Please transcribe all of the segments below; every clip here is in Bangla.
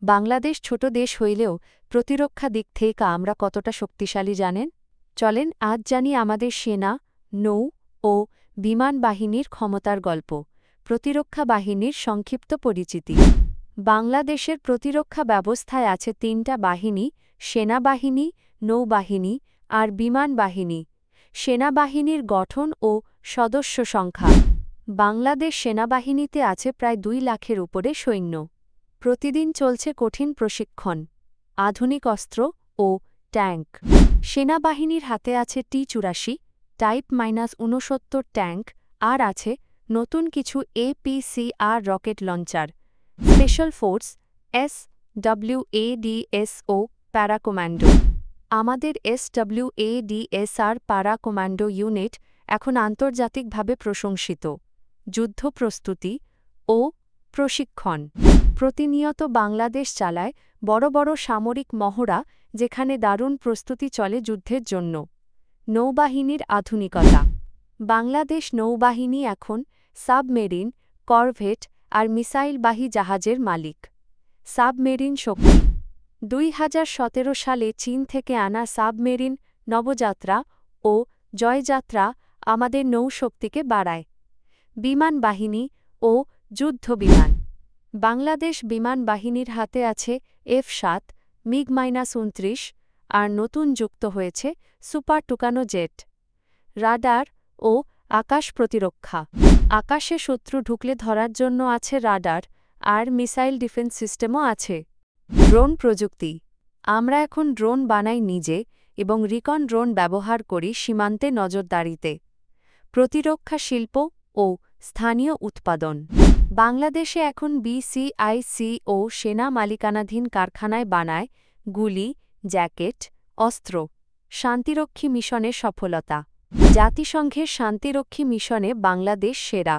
বাংলাদেশ ছোট দেশ হইলেও প্রতিরক্ষা দিক থেকে আমরা কতটা শক্তিশালী জানেন? চলেন আজ জানি আমাদের সেনা, নৌ ও বিমান বাহিনীর ক্ষমতার গল্প। প্রতিরক্ষা বাহিনীর সংক্ষিপ্ত পরিচিতি। বাংলাদেশের প্রতিরক্ষা ব্যবস্থায় আছে তিনটা বাহিনী: সেনাবাহিনী, নৌবাহিনী আর বিমান বাহিনী। সেনাবাহিনীর গঠন ও সদস্য সংখ্যা। বাংলাদেশ সেনাবাহিনীতে আছে প্রায় 2 লাখের উপরে সৈন্য। প্রতিদিন চলছে কঠিন প্রশিক্ষণ, আধুনিক অস্ত্র ও ট্যাঙ্ক। সেনাবাহিনীর হাতে আছে টি-84 টাইপ -69 ট্যাঙ্ক, আর আছে নতুন কিছু APCR rocket launcher. Special force, SWADS ও প্যারা কমান্ডো। আমাদের SWADSR প্যারা কমান্ডো ইউনিট এখন আন্তর্জাতিকভাবে প্রশংসিত। যুদ্ধ প্রস্তুতি ও প্রশিক্ষণ। প্রতিনিয়ত বাংলাদেশ চালায় বড় বড় সামরিক মহড়া, যেখানে দারুণ প্রস্তুতি চলে যুদ্ধের জন্য। নৌবাহিনীর আধুনিকতা। বাংলাদেশ নৌবাহিনী এখন সাবমেরিন, করভেট আর মিসাইলবাহী জাহাজের মালিক। সাবমেরিন শক্তি। 2017 সালে চীন থেকে আনা সাবমেরিন নবযাত্রা ও জয়যাত্রা আমাদের নৌশক্তিকে বাড়ায়। বিমান বাহিনী ও যুদ্ধ বিমান। বাংলাদেশ বিমান বাহিনীর হাতে আছে F-7, MiG-29 আর নতুন যুক্ত হয়েছে সুপার টুকানো জেট। রাডার ও আকাশ প্রতিরক্ষা। আকাশে শত্রু ঢুকলে ধরার জন্য আছে রাডার, আর মিসাইল ডিফেন্স সিস্টেমও আছে। ড্রোন প্রযুক্তি। আমরা এখন ড্রোন বানাই নিজে এবং রিকন ড্রোন ব্যবহার করি সীমান্তে নজরদারিতে। প্রতিরক্ষা শিল্প ও স্থানীয় উৎপাদন। বাংলাদেশে এখন BCICO সেনা মালিকানাধীন কারখানায় বানায় গুলি, জ্যাকেট, অস্ত্র। শান্তিরক্ষী মিশনের সফলতা। জাতিসংঘের শান্তিরক্ষী মিশনে বাংলাদেশ সেরা।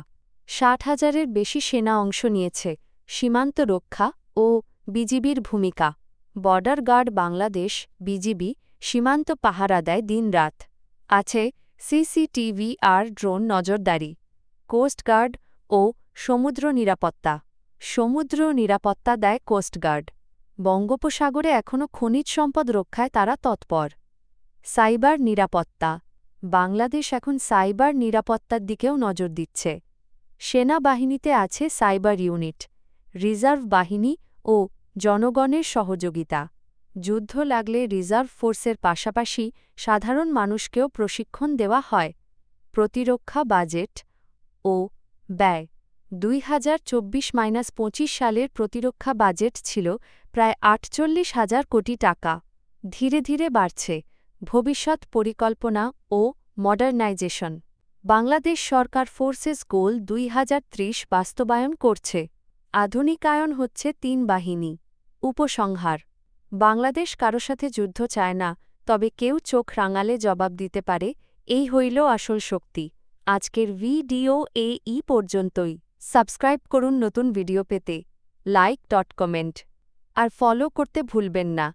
60,000-এর বেশি সেনা অংশ নিয়েছে। সীমান্ত রক্ষা ও বিজিবির ভূমিকা। বর্ডার গার্ড বাংলাদেশ বিজিবি সীমান্ত পাহারা দেয় দিনরাত। আছে CCTV আর ড্রোন নজরদারি। কোস্টগার্ড ও সমুদ্র নিরাপত্তা। সমুদ্র নিরাপত্তা দেয় কোস্টগার্ড। বঙ্গোপসাগরে এখনও খনিজ সম্পদ রক্ষায় তারা তৎপর। সাইবার নিরাপত্তা। বাংলাদেশ এখন সাইবার নিরাপত্তার দিকেও নজর দিচ্ছে। সেনাবাহিনীতে আছে সাইবার ইউনিট, রিজার্ভ বাহিনী ও জনগণের সহযোগিতা। যুদ্ধ লাগলে রিজার্ভ ফোর্সের পাশাপাশি সাধারণ মানুষকেও প্রশিক্ষণ দেওয়া হয়। প্রতিরক্ষা বাজেট ও ব্যয়। 2024-25 সালের প্রতিরক্ষা বাজেট ছিল প্রায় 48,000 কোটি টাকা। ধীরে ধীরে বাড়ছে। ভবিষ্যৎ পরিকল্পনা ও মডার্নাইজেশন। বাংলাদেশ সরকার ফোর্সেস গোল 2030 বাস্তবায়ন করছে। আধুনিকায়ন হচ্ছে 3 বাহিনী। উপসংহার। বাংলাদেশ কারো সাথে যুদ্ধ চায় না, তবে কেউ চোখ রাঙালে জবাব দিতে পারে, এই হইল আসল শক্তি। আজকের ভিডিও এই পর্যন্তই। সাবস্ক্রাইব করুন নতুন ভিডিও পেতে। লাইক, কমেন্ট আর ফলো করতে ভুলবেন না।